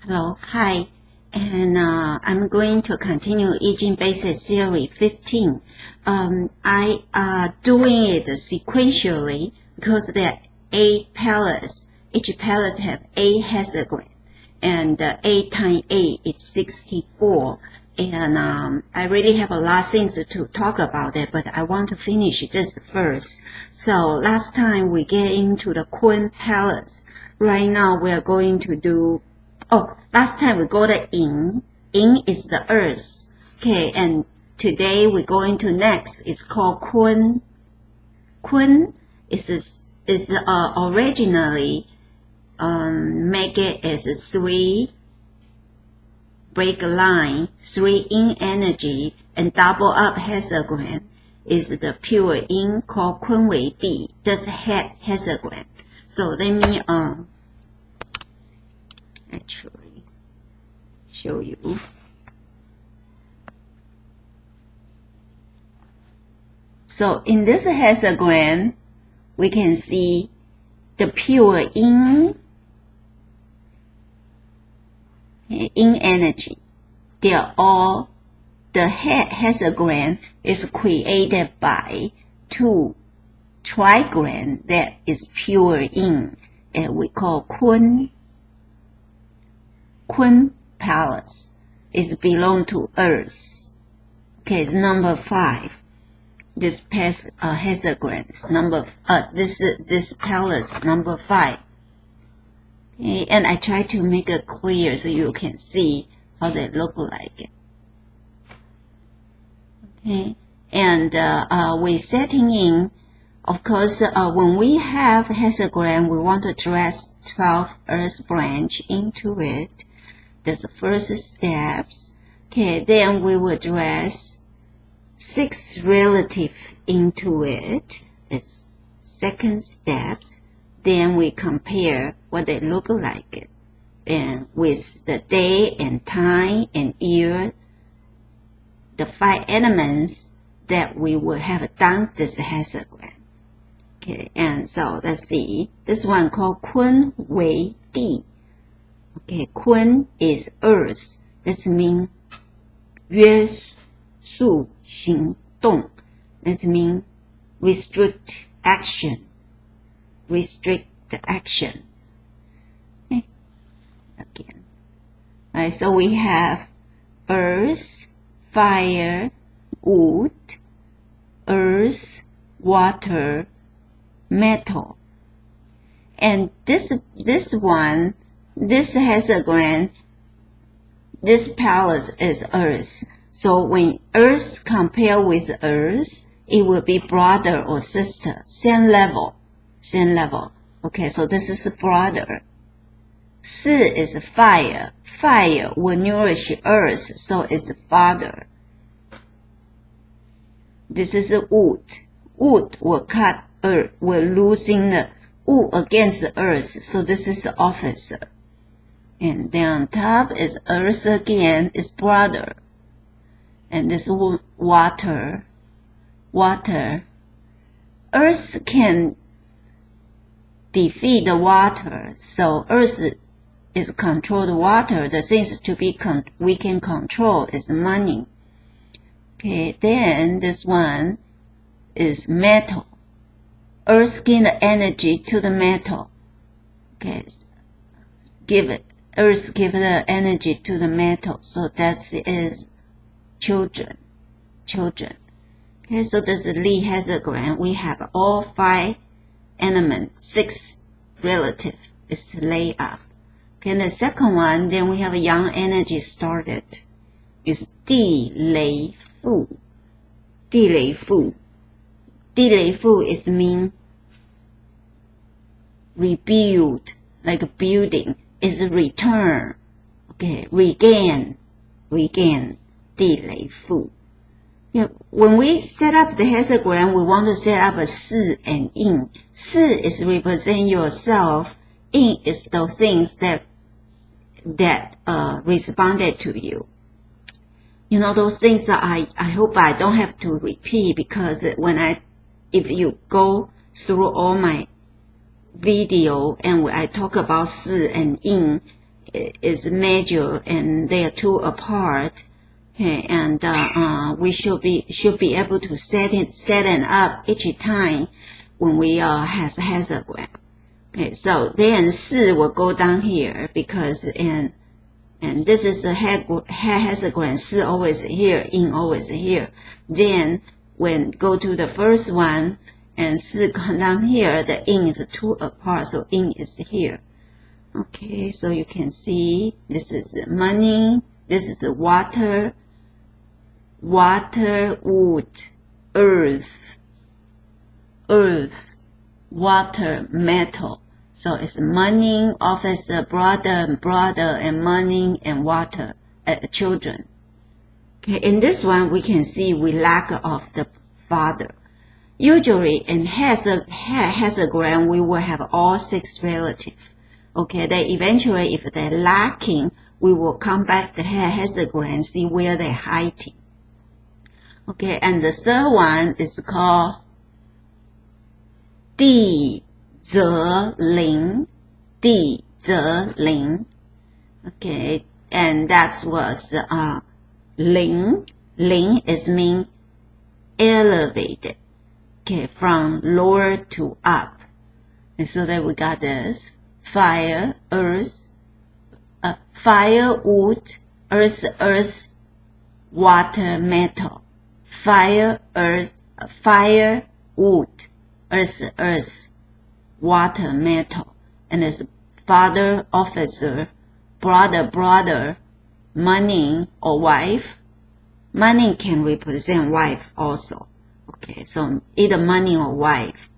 Hello, hi, and I'm going to continue I Ching Basic Theory 15. I doing it sequentially because there are 8 pillars. Each pillars have 8 hexagrams, and 8 times 8 is 64. And I really have a lot of things to talk about it, but I want to finish this first. So last time we get into the Kun pillars. Right now we are going to do last time we go to Yin. Yin is the earth. Okay, and today we're going to next. It's called Kun. Kun is originally make it as 3 break line, 3 yin energy, and double up hexagram is the pure yin called Kun Wei Di. That's hexagram. So let me actually show you. So in this hexagram, we can see the pure yin energy. They are all, the hexagram is created by 2 trigram that is pure yin, and we call Kun palace. It belong to earth. Okay, it's number 5. This hexagram is number this palace number 5. Okay, and I try to make it clear so you can see how they look like. Okay, and we're setting in. Of course, when we have hexagram, we want to dress 12 earth branch into it. That's the first steps. Okay, then we will dress 6 relative into it. It's second steps. Then we compare what they look like, and with the day and time and year, the 5 elements that we will have done this hexagram. Okay, and so let's see. This one called Kun Wei Di. Okay, Kun is earth. That means 约束行动. That means restrict action. Restrict the action. Okay. Again. Alright, so we have earth, fire, wood, earth, water, metal. And this one, this hexagram, this palace is earth. So when earth compare with earth, it will be brother or sister, same level. Okay, so this is brother. Si is fire. Fire will nourish earth, so it's father. This is wood. Wood will cut earth, will losing the wood against the earth, so this is the officer. And then on top is earth again, is brother. And this water. Earth can defeat the water, so earth is control the water. The things to be we can control is money. Okay, then this one is metal. Earth give the energy to the metal. Okay, earth give the energy to the metal, so that is children. Okay, so this is Lee hexagram. We have all 5 elements, 6 relative is laid up. Okay, the second one, then we have a yang energy started. It's Di Lei Fu. Di Lei Fu. Di Lei Fu is mean rebuild, like a building. Is return. Okay, regain. Di Lei Fu. Yeah, when we set up the hexagram, we want to set up a Si and Yin. Si is represent yourself. Yin is those things that responded to you. You know, those things that I hope I don't have to repeat, because if you go through all my video and I talk about Si and Yin, is major and they are two apart. Okay, and we should be able to set it up each time when we has a hexagram. Okay, so then 4 will go down here because and this is a hexagram. 4 always here, in always here. Then when go to the first one and 4 come down here, the in is 2 apart, so in is here. Okay, so you can see this is money, this is water, wood, earth, water, metal. So it's money, officer, brother, and money and water, children. Okay, in this one we can see we lack of the father. Usually in hexagram we will have all 6 relatives. Okay, then eventually if they're lacking, we will come back to hexagram and see where they're hiding. Okay, and the third one is called 地则灵, 地则灵. Okay, and that was 灵. 灵 is mean elevated. Okay, from lower to up. And so that we got this fire, earth, fire, wood, earth, water, metal. Fire, earth, fire, wood, earth, water, metal. And it's father, officer, brother, money or wife. Money can represent wife also. Okay, so either money or wife.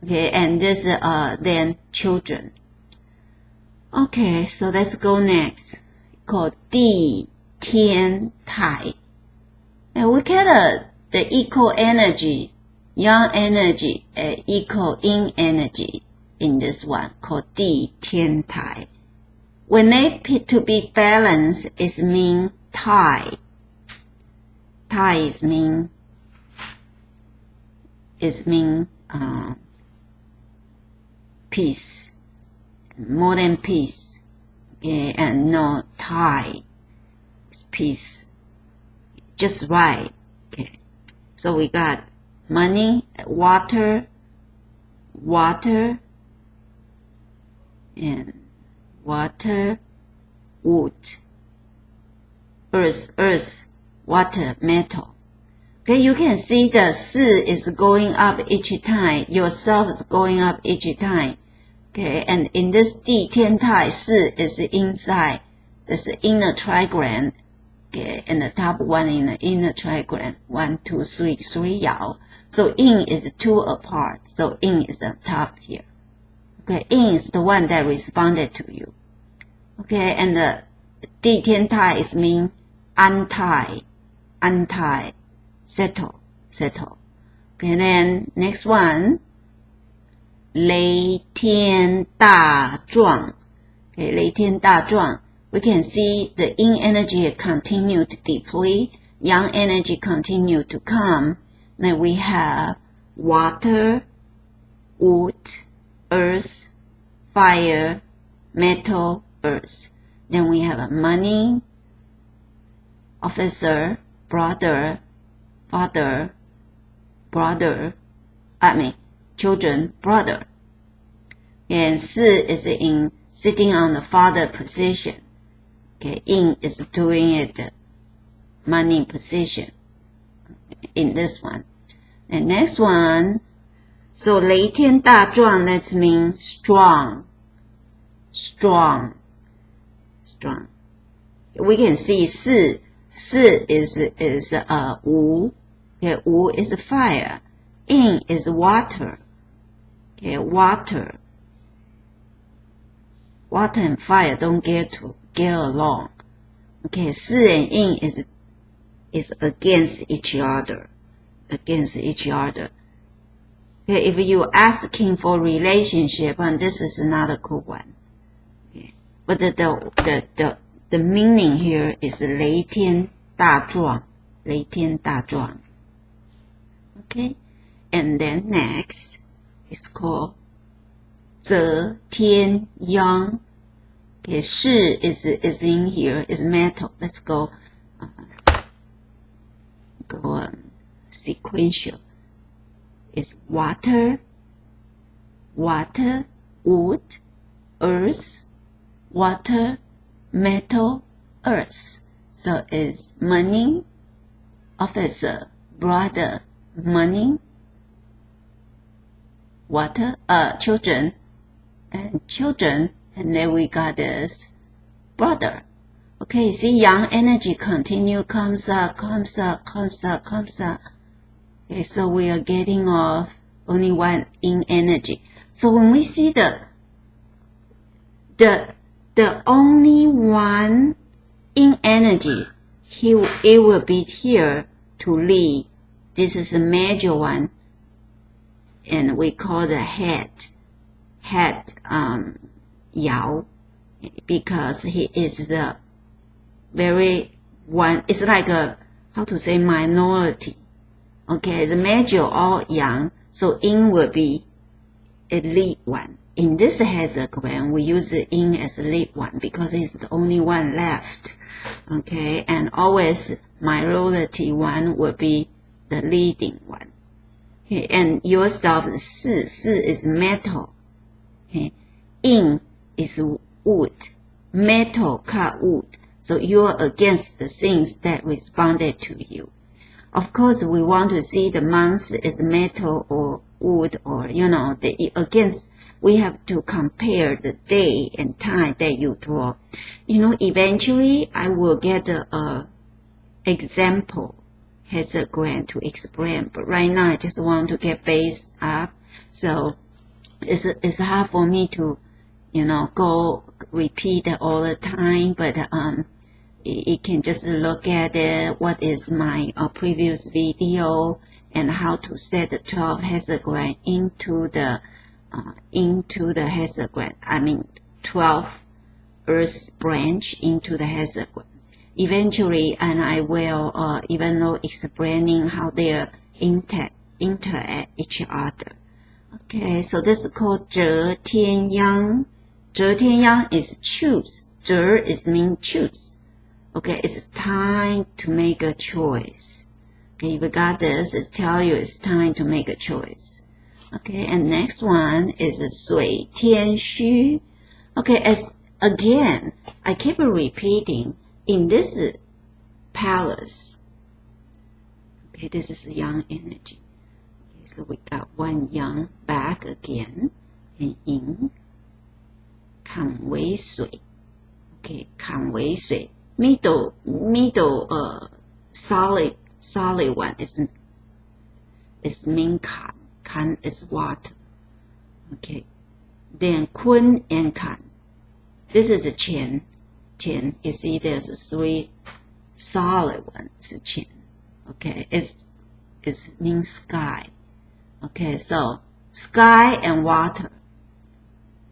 Okay, and this then children. Okay, so let's go next. Called 地天台. And we get the equal energy, yang energy, equal yin energy in this one called 地天台. When they to be balanced, it mean tai. Tai is mean peace, more than peace. Okay, and no tai is peace. Just right. Okay, so we got money, water, and water, wood, earth, water, metal. Okay, you can see the 4 is going up each time. Yourself is going up each time. Okay, and in this 地天台, 4 is inside. This is inner trigram. Okay, and the top one in the inner trigram. 1, 2, 3, 3 yao. So in is 2 apart. So in is on top here. Okay, in is the one that responded to you. Okay, and the 地天台 is mean untie, settle. Okay, then next one, 雷天大壮. Okay, 雷天大壮. We can see the yin energy continue to deplete, yang energy continue to come. Then we have water, wood, earth, fire, metal, earth. Then we have money, officer, brother, father, children, brother. And 4 is in sitting on the father position. Okay, in is doing it money position in this one. And next one, so 雷天大壮, that means strong. We can see 4 is wu. Okay, wu is fire. In is water. Okay, water and fire don't get along. Okay, 4 and in is against each other. Okay, if you asking for relationship, and this is not a good one. Okay, but the meaning here is 雷天大壮. Okay, and then next is called 则天央. Okay, shi is in here, is metal. Let's go sequential. It's water, wood, earth, water, metal, earth. So it's money, officer, brother, money, water, children, and then we got this brother. Okay, see, yang energy continue, comes up. Okay, so we are getting off only one yin energy. So when we see the only one yin energy, it will be here to lead. This is a major one, and we call the head Yao, because he is the very one. It's like a, how to say, minority. Okay, the major all yang, so yin will be a lead one. In this hexagram, we use the yin as a lead one because it's the only one left. Okay, and always minority one will be the leading one. Okay, and yourself, si is metal. Okay, yin is wood, metal cut wood. So you're against the things that responded to you. Of course, we want to see the month is metal or wood, or, against, we have to compare the day and time that you draw. Eventually, I will get a example hexagram to explain, but right now I just want to get base up. So it's hard for me to, go repeat it all the time, but you can just look at it, what is my previous video, and how to set the 12 hexagram into the hexagram. 12 earth branch into the hexagram. Eventually, and I will even though explaining how they interact each other. Okay, so this is called 折天央. 折天央 is choose. 折 is mean choose. Okay, it's time to make a choice. Okay, if you got this, it tells you it's time to make a choice. Okay, and next one is 水天虚. Okay, again, I keep repeating, in this palace, okay, this is yang energy. Okay, so we got one yang back again, and yin, 坎为水. Okay, 坎为水. Middle solid one is mean kan. Kan is water. Okay. Then kun and kan. This is a chen. Chen. You see there's 3 solid ones. It's chen. Okay. It means sky. Okay, so sky and water.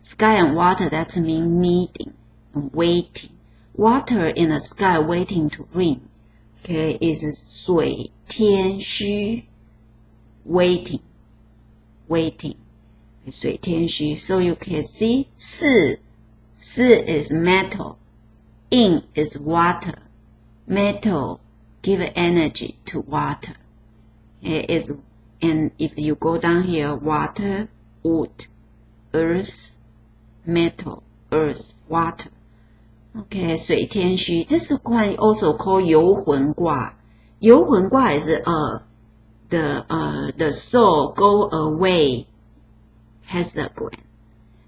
Sky and water, that's mean meeting and waiting. Water in the sky waiting to rain. Okay, is 水天虚, waiting. 水天虚. So you can see 四 is metal, yin is water. Metal give energy to water. And if you go down here, water, wood, earth, metal, earth, water. Okay, 水天虚. This is also called 游魂卦. 游魂卦 is the soul go away hexagram.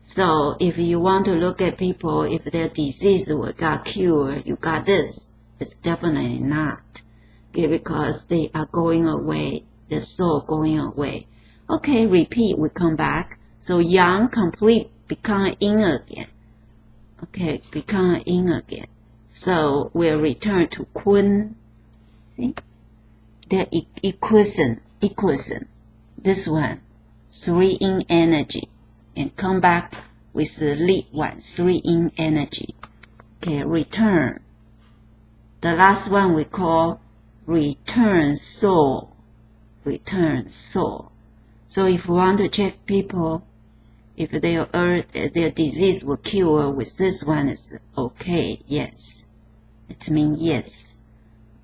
So if you want to look at people, if their disease got cured, you got this. It's definitely not. Okay, because they are going away, the soul going away. Okay, repeat, we come back. So yang complete, become yin again. Okay, become yin again. So we'll return to kun. See? The equation. This one, 3 yin energy. And come back with the lead one, 3 yin energy. Okay, return. The last one we call return soul. Return soul. So if you want to check people, If their disease will cure with this one, is okay. Yes, it means yes.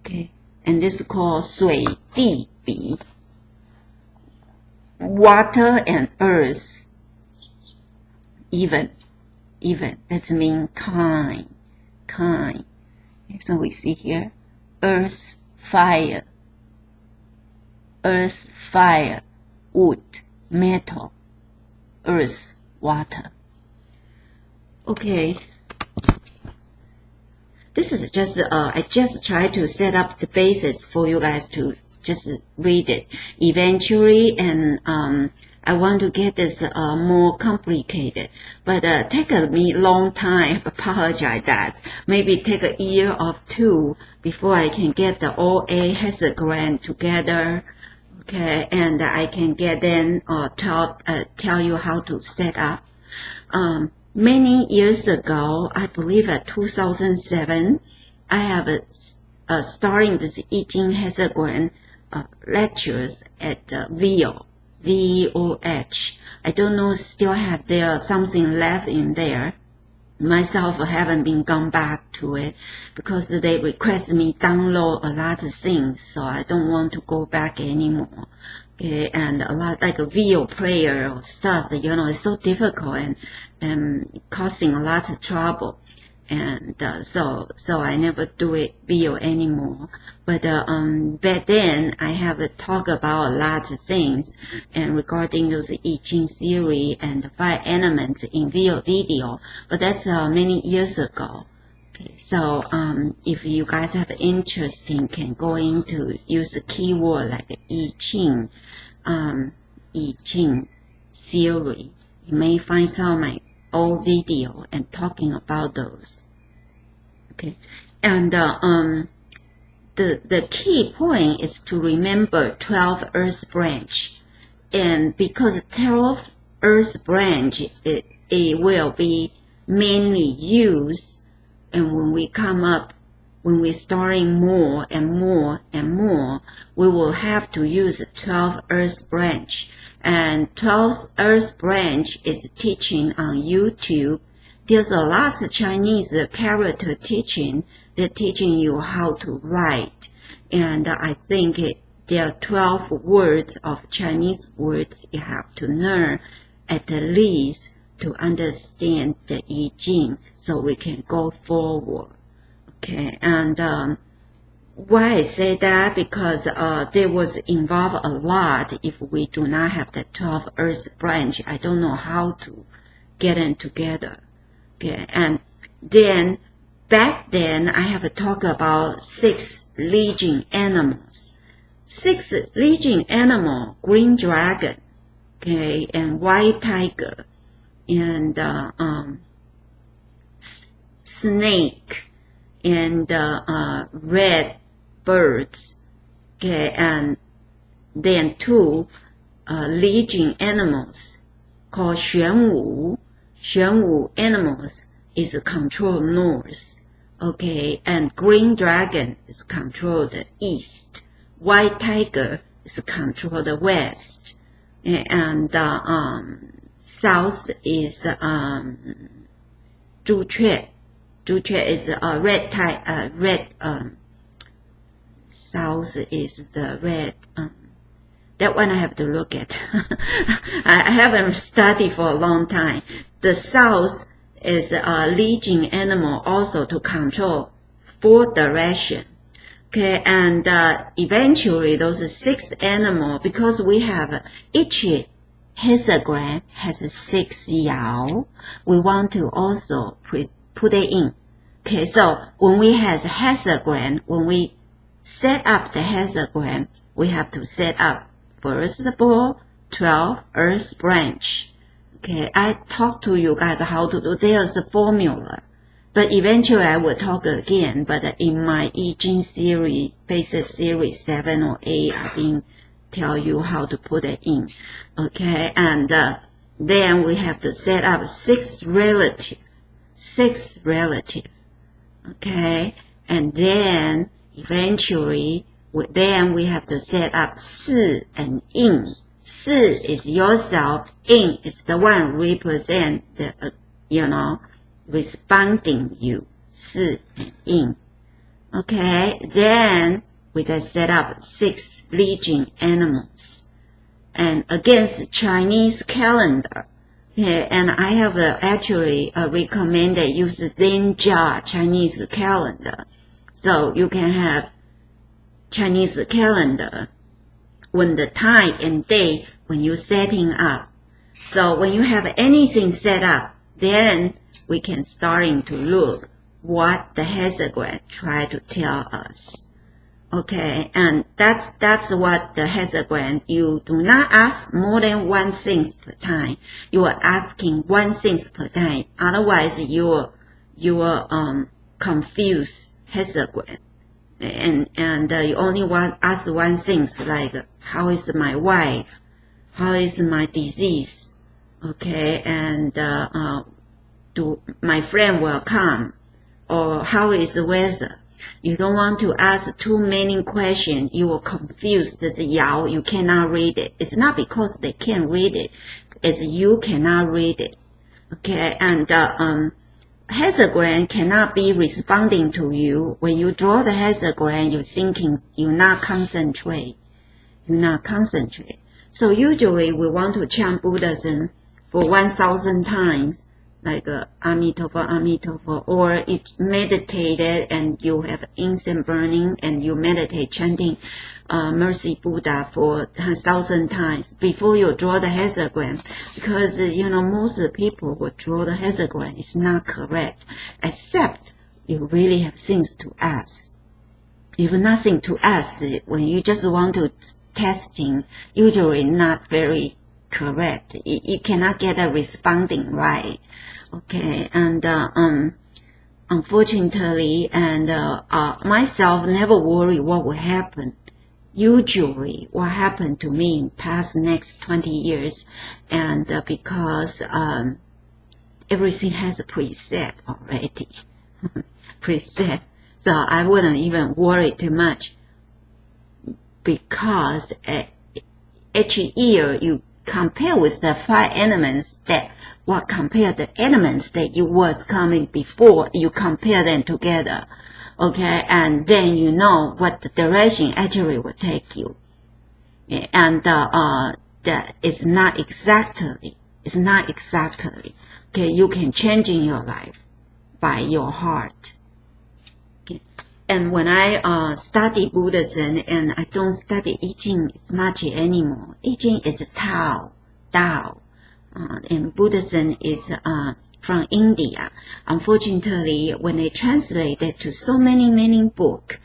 Okay, and this is called 水地比. Water and earth, even. That means kind. So we see here, earth, fire, wood, metal, earth, water. Okay. This is just, I just try to set up the basis for you guys to just read it eventually, and I want to get this more complicated, but take me long time. Apologize that maybe take a year or two before I can get the all 8 hexagram together. Okay, and I can get then tell you how to set up. Many years ago, I believe at 2007, I have starting this I Ching hexagram lectures at VOH. I don't know, still have there something left in there. Myself haven't been gone back to it because they request me download a lot of things, so I don't want to go back anymore. Okay, and a lot like a video player or stuff that it's so difficult and causing a lot of trouble. And so I never do it video anymore. But back then I have talked about a lot of things and regarding those I Ching theory and the 5 elements in video. But that's many years ago. Okay, so if you guys have interest, can go into use a keyword like I Ching theory. You may find some of my old video and talking about those. Okay, and the key point is to remember 12 earth branch, and because 12 earth branch it will be mainly used, and when we're starting more and more, we will have to use 12 earth branch. And 12th earth branch is teaching on YouTube. There's a lot of Chinese character teaching. They're teaching you how to write. And I think there are 12 words of Chinese words you have to learn at least to understand the I Ching so we can go forward. Okay, and why I say that? Because they was involved a lot. If we do not have the 12 earth branch, I don't know how to get them together. Okay, and then back then I have to talk about 6 legion animals. 6 legion animal: green dragon, okay, and white tiger, and snake, and red birds, okay, and then 2 legion animals called 玄武. 玄武 animals is control north, okay, and green dragon is control the east, white tiger is control the west, and south is 朱雀. 朱雀 is red south is the red. That one I have to look at. I haven't studied for a long time. The south is a legion animal also to control 4 direction. Okay, and eventually those 6 animals, because we have each hexagram has 6 yao, we want to also put it in. Okay, so when we have hexagram, when we set up the hexagram, we have to set up first of all 12 earth branch. Okay, I talked to you guys how to do. There's a formula, but eventually I will talk again. But in my I Ching series, basic series 7 or 8, I didn't tell you how to put it in. Okay, and then we have to set up 6 relative. Okay, and then eventually we have to set up 4 and yin. Si is yourself. In is the one represent the, responding you. Si and in. Okay, then we just set up 6 legion animals. And against Chinese calendar. Yeah, and I have actually recommended use Linjia Chinese calendar. So you can have Chinese calendar when the time and day when you're setting up. So when you have anything set up, then we can starting to look what the hexagram try to tell us. Okay, and that's what the hexagram, you do not ask more than one thing per time. You are asking one thing per time. Otherwise you will confuse hexagram. And you only want ask one thing, like how is my wife? How is my disease? Okay, and do my friend will come? Or how is the weather? You don't want to ask too many questions. You will confuse the Yao. You cannot read it. It's not because they can't read it. It's you cannot read it. Okay, and hexagram cannot be responding to you. When you draw the hexagram, you're thinking, you not concentrate. You not concentrate. So usually we want to chant Buddhism for 1,000 times. Like Amitofo, Amitofo, or it meditated and you have incense burning and you meditate chanting Mercy Buddha for 1,000 times before you draw the hexagram. Because, most of the people who draw the hexagram is not correct, except you really have things to ask. If nothing to ask, when you just want to testing, usually not very correct. You cannot get a responding right. Okay, and unfortunately, and myself never worry what will happen. Usually, what happened to me in past next 20 years, and because everything has a preset already, preset. So I wouldn't even worry too much, because each year you compare with the 5 elements that what compare the elements that you was coming before, you compare them together, okay, and then you know what the direction actually will take you. And that is not exactly, okay, you can change in your life by your heart. Okay. And when I study Buddhism, and I don't study I Ching as much anymore. I Ching is Tao. And Buddhism is from India. Unfortunately, when they translated to so many books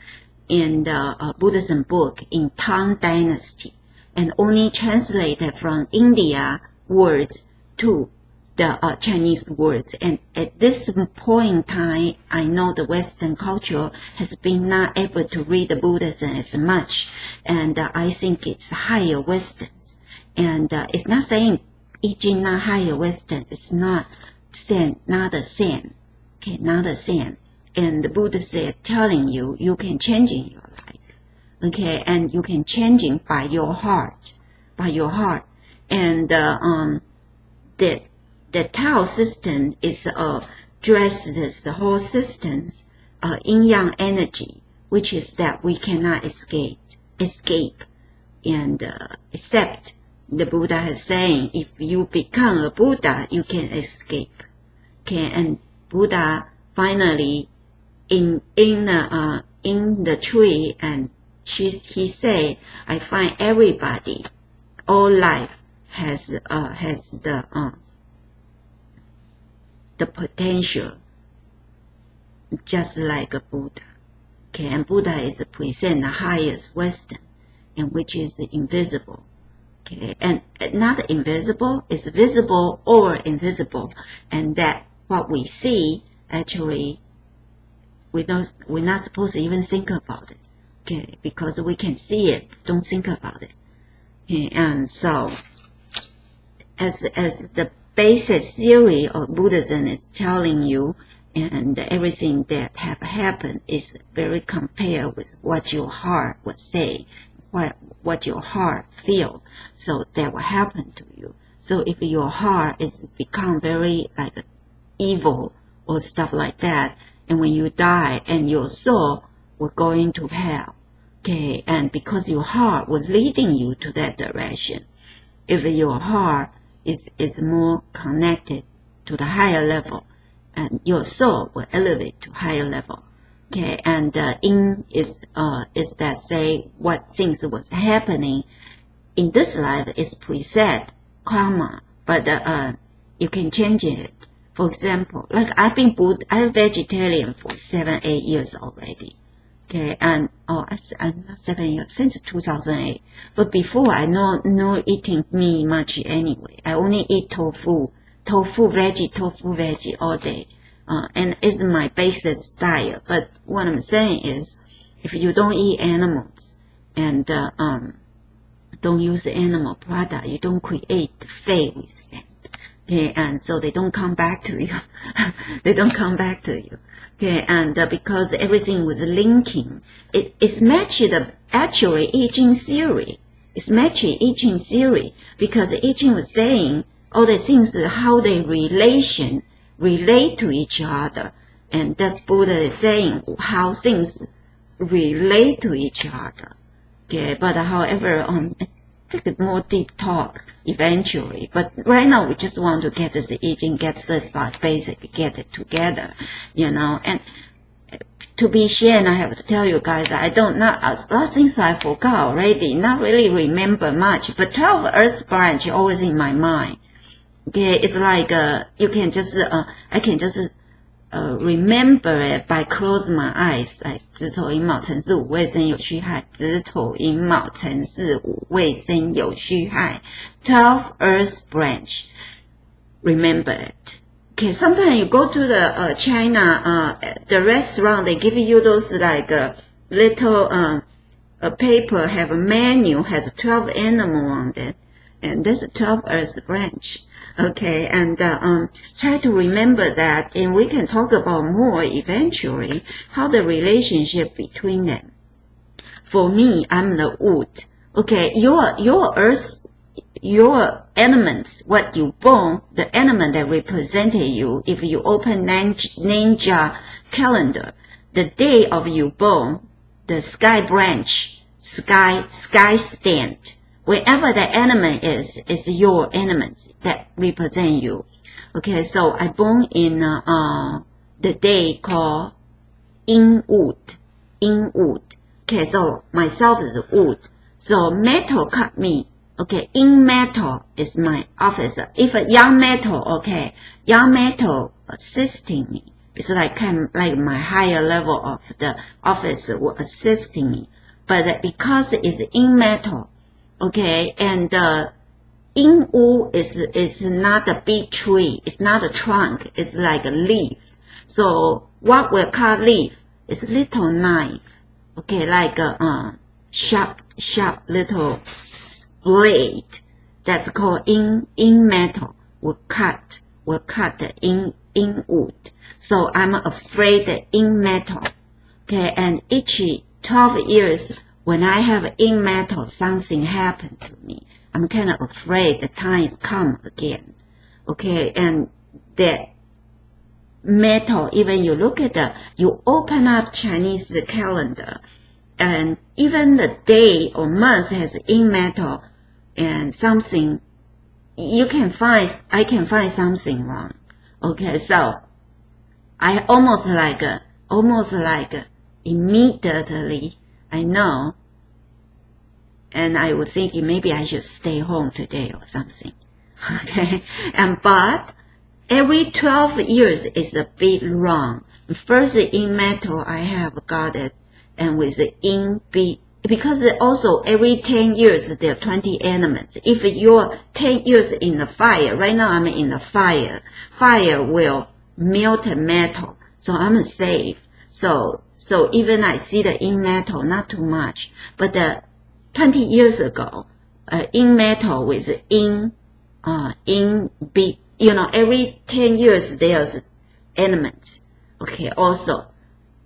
in the Buddhism book in Tang Dynasty, and only translated from India words to the Chinese words. And at this point in time, I know the Western culture has been not able to read the Buddhism as much, and I think it's higher Westerns. And it's not saying I Ching not higher Western. It's not the same. Okay, not the same. And the Buddha said, telling you, you can change in your life. Okay, and you can change it by your heart. And the Tao system is dressed as the whole system's yin-yang energy, which is that we cannot escape. And except the Buddha is saying, if you become a Buddha, you can escape. Okay, and Buddha finally in the tree, and he say, I find everybody, all life has the potential, just like a Buddha. Okay, and Buddha is present the highest wisdom, and which is invisible. Okay, and not invisible, it's visible or invisible, and that what we see, actually, we're not supposed to even think about it. Okay, because we can see it, don't think about it. Okay, and so, as the basic theory of Buddhism is telling you, and everything that have happened is very compared with what your heart would say, what your heart feel. So that will happen to you. So if your heart is become very like evil or stuff like that, and when you die and your soul will go into hell, okay, and because your heart will leading you to that direction. If your heart is more connected to the higher level, and your soul will elevate to higher level. Okay, and in is that say what things was happening in this life is preset karma, but you can change it. For example, like I'm vegetarian for 7-8 years already. Okay, and I'm not 7 years since 2008. But before I no eating meat much anyway. I only eat tofu veggie all day. And it's my basic diet. But what I'm saying is, if you don't eat animals and don't use animal product, you don't create faith with them. Okay, and so they don't come back to you. They don't come back to you. Okay, and because everything was linking, it's matched actually I Ching theory. It's matched I Ching theory because I Ching was saying all the things how they relate to each other, and that's Buddha is saying how things relate to each other. Okay, but however, take a more deep talk eventually. But right now we just want to get this I Ching, get this like basic, get it together, you know. And to be sure, and I have to tell you guys, a lot of things I forgot already, not really remember much. But 12 Earth branch always in my mind. Okay, it's like you can just I can just remember it by closing my eyes, like 子丑寅卯辰巳午未申酉戌亥，子丑寅卯辰巳午未申酉戌亥 12 Earth branch. Remember it. Okay, sometimes you go to the China the restaurant, they give you those like little a paper have a menu, has 12 animal on it, and that's a 12 Earth branch. Okay, and try to remember that, and we can talk about more eventually how the relationship between them. For me, I'm the wood. Okay, your earth, your elements, what you born, the element that represented you. If you open ninja calendar, the day of you born, the sky branch, sky stand. Wherever the element is your element that represent you. Okay, so I born in the day called in wood. Okay, so myself is wood. So metal cut me. Okay, in metal is my officer. If a young metal, okay, young metal assisting me. It's like my higher level of the officer will assisting me. But because it's in metal, okay, and in wood is not a big tree, it's not a trunk, it's like a leaf. So what we call leaf is little knife, okay, like a sharp little blade. That's called in metal. We cut in wood. So I'm afraid in metal. Okay, and each 12 years. When I have in metal, something happened to me. I'm kind of afraid the time is come again. Okay, and that metal, even you look at you open up Chinese calendar, and even the day or month has in metal, and something, I can find something wrong. Okay, so I almost like immediately, I know, and I was thinking maybe I should stay home today or something. Okay, but every 12 years is a bit wrong. First in metal I have got it, and with the in B, because also every 10 years there are 20 elements. If you're 10 years in the fire, right now I'm in the fire will melt metal, so I'm safe. So even I see the in metal, not too much. But 20 years ago, in metal with in B, you know, every 10 years there's elements. Okay, also.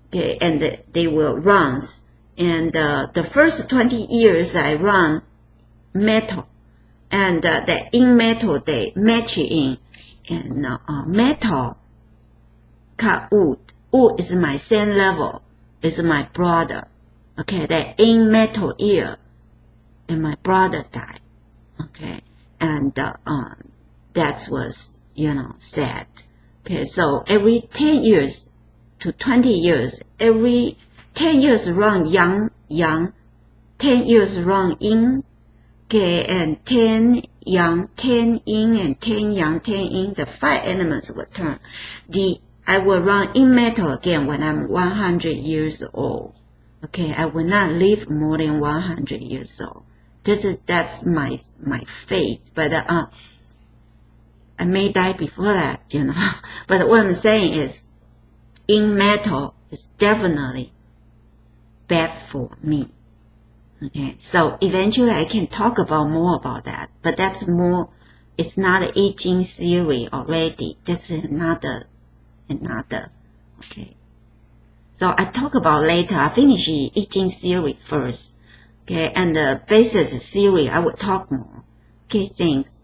Okay, and they will run And the first 20 years I run metal, and the in metal they match in, and metal cut wood. Wood is my same level, is my brother. Okay, the in metal year, and my brother died. Okay, and that was, sad. Okay, so every 10 years to 20 years, every 10 years run yang, 10 years run yin, okay, and 10 yang, 10 yin, and 10 yang, 10 yin, the 5 elements will turn. I will run in metal again when I'm 100 years old. Okay, I will not live more than 100 years old. That's my fate, but I may die before that, But what I'm saying is, in metal is definitely bad for me. Okay, so eventually I can talk about more about that, but that's more, it's not an I Ching theory already. That's another, okay. So I talk about later. I finish I Ching theory first, okay, and the basis theory I will talk more. Okay, thanks.